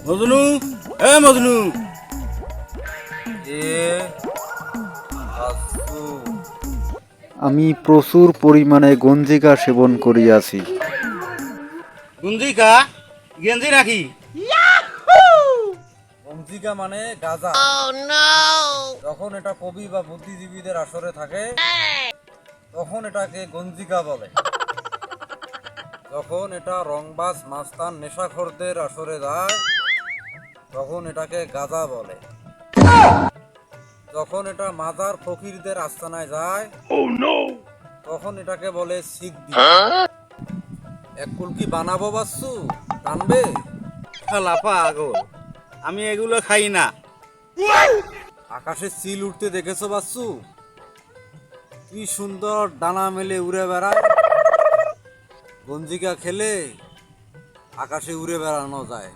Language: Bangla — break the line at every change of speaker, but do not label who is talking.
মজনু, এ মজনু। এ আসু।
আমি প্রচুর পরিমাণে গঞ্জিকা সেবন করিয়াছি।
গুঞ্জিকা গেঞ্জি নাকি?
গঞ্জিকা মানে গাঁজা। যখন এটা কবি বা বুদ্ধিজীবীদের আসরে থাকে তখন এটাকে গঞ্জিকা বলে। যখন এটা রংবাজ মাস্তান নেশাখোরদের আসরে যায় তখন এটাকে গাঁজা বলে। যখন এটা মাজার ফকিরদের আস্তানায় যায় তখন এটাকে বলে সিগদি। এক কুলকি বানাবো বাচ্চু, টানবে?
লাফা আগল, আমি এগুলো খাই না।
আকাশে চিল উঠতে দেখেছো বাচ্চু? কি সুন্দর ডানা মেলে উড়ে বেড়ায়। গঞ্জিকা খেলে আকাশে উড়ে বেড়ানো যায়।